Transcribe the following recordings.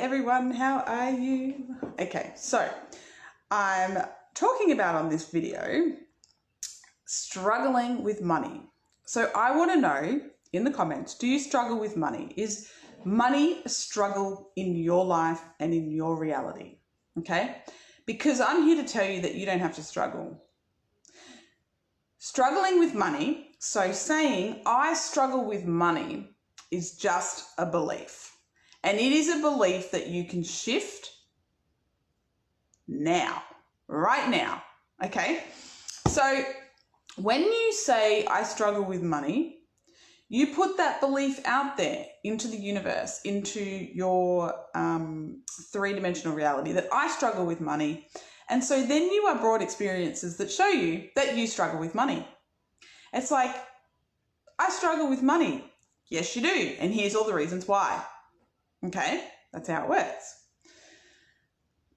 everyone, how are you? Okay, so I'm talking about on this video struggling with money. So I want to know in the comments, do you struggle with money? Is money a struggle in your life and in your reality? Okay, because I'm here to tell you that you don't have to struggle. Struggling with money, so saying I struggle with money is just a belief. And it is a belief that you can shift now, right now, okay? So when you say I struggle with money, you put that belief out there into the universe, into your three-dimensional reality that I struggle with money. And so then you are brought experiences that show you that you struggle with money. It's like, I struggle with money. Yes, you do. And here's all the reasons why. Okay, that's how it works.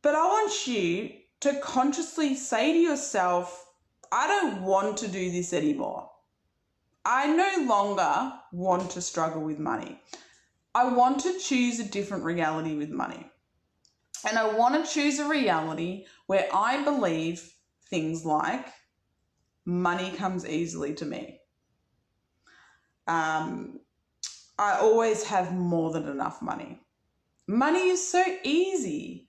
But I want you to consciously say to yourself, I don't want to do this anymore. I no longer want to struggle with money. I want to choose a different reality with money. And I want to choose a reality where I believe things like money comes easily to me. I always have more than enough money. Money is so easy.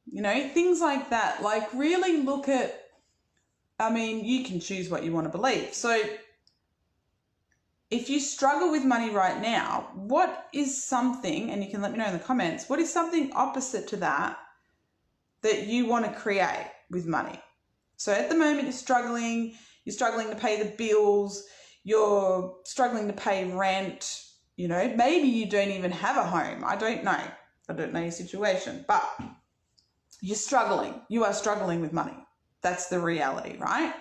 You know, things like that. Like really look at, you can choose what you want to believe. So if you struggle with money right now, what is something, and you can let me know in the comments, what is something opposite to that you want to create with money? So at the moment you're struggling to pay the bills, you're struggling to pay rent, you know, maybe you don't even have a home. I don't know your situation, but you are struggling with money. That's the reality, right?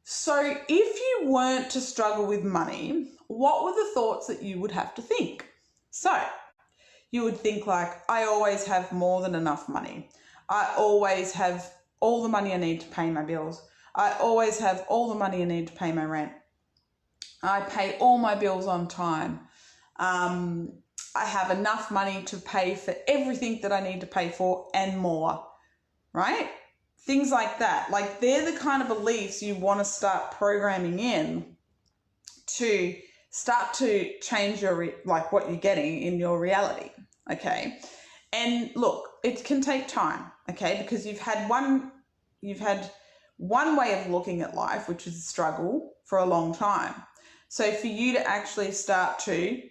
So if you weren't to struggle with money, what were the thoughts that you would have to think? So you would think like, I always have more than enough money. I always have all the money I need to pay my bills. I always have all the money I need to pay my rent. I pay all my bills on time. I have enough money to pay for everything that I need to pay for and more, right? Things like that. Like they're the kind of beliefs you want to start programming in to start to change your what you're getting in your reality, okay? And look, it can take time, okay? Because you've had one way of looking at life, which is a struggle for a long time. So for you to actually start to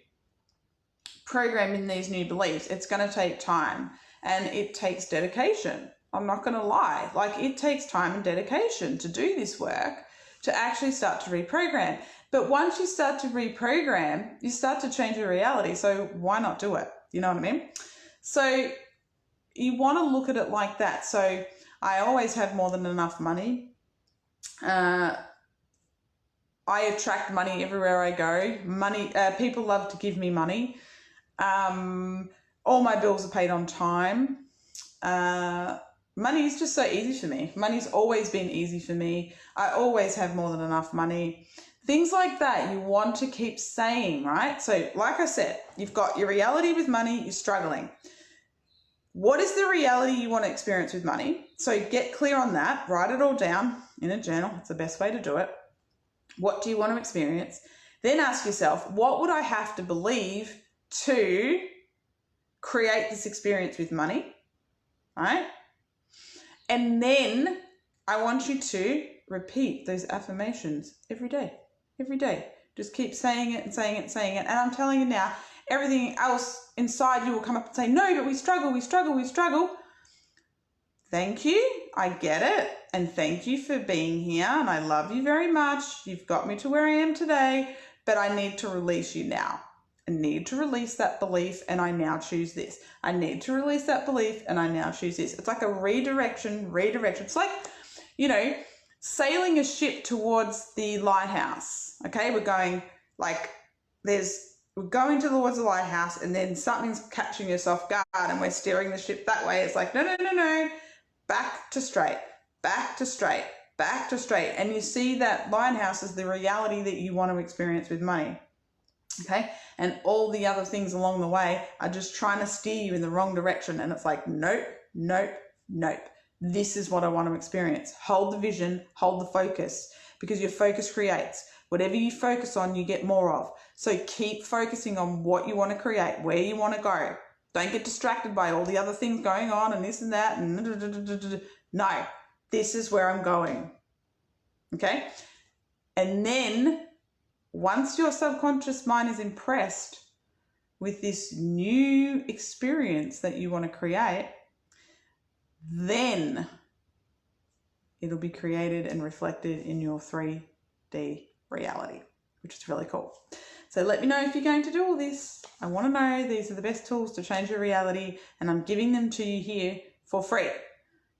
program in these new beliefs, it's going to take time and it takes dedication. I'm not going to lie. Like it takes time and dedication to do this work, to actually start to reprogram. But once you start to reprogram, you start to change your reality. So why not do it? You know what I mean? So you want to look at it like that. So I always have more than enough money. I attract money everywhere I go. People love to give me money. All my bills are paid on time. Money is just so easy for me. Money's always been easy for me. I always have more than enough money. Things like that you want to keep saying, right? So like I said, you've got your reality with money, you're struggling. What is the reality you want to experience with money? So get clear on that. Write it all down in a journal. It's the best way to do it. What do you want to experience? Then ask yourself, what would I have to believe to create this experience with money, right? And then I want you to repeat those affirmations every day. Just keep saying it and saying it and saying it. And I'm telling you now, everything else inside you will come up and say, no, but we struggle. Thank you. I get it. And thank you for being here. And I love you very much. You've got me to where I am today, but I need to release you now. I need to release that belief and I now choose this. I need to release that belief and I now choose this. It's like a redirection. It's like, you know, sailing a ship towards the lighthouse. Okay, we're going towards the lighthouse and then something's catching us off guard and we're steering the ship that way. It's like, no. Back to straight. And you see that lighthouse is the reality that you want to experience with money. Okay. And all the other things along the way are just trying to steer you in the wrong direction. And it's like, nope, nope, nope. This is what I want to experience. Hold the vision, hold the focus, because your focus creates. Whatever you focus on, you get more of. So keep focusing on what you want to create, where you want to go. Don't get distracted by all the other things going on and this and that. And no, this is where I'm going. Okay. And then once your subconscious mind is impressed with this new experience that you want to create, then it'll be created and reflected in your 3D reality, which is really cool. So let me know if you're going to do all this. I want to know. These are the best tools to change your reality, and I'm giving them to you here for free.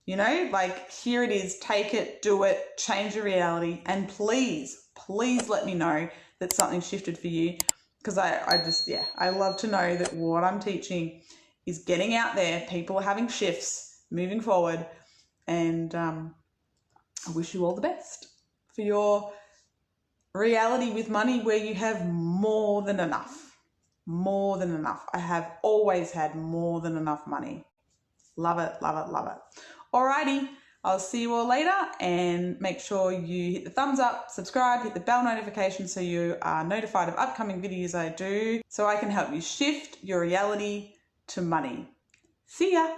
You know, like, here it is, take it, do it, change your reality. And please, please let me know that something shifted for you, because I love to know that what I'm teaching is getting out there. People are having shifts, moving forward, and I wish you all the best for your reality with money, where you have more than enough. More than enough. I have always had more than enough money. Love it, love it, love it. Alrighty, I'll see you all later, and make sure you hit the thumbs up, subscribe, hit the bell notification so you are notified of upcoming videos I do, so I can help you shift your reality to money. See ya!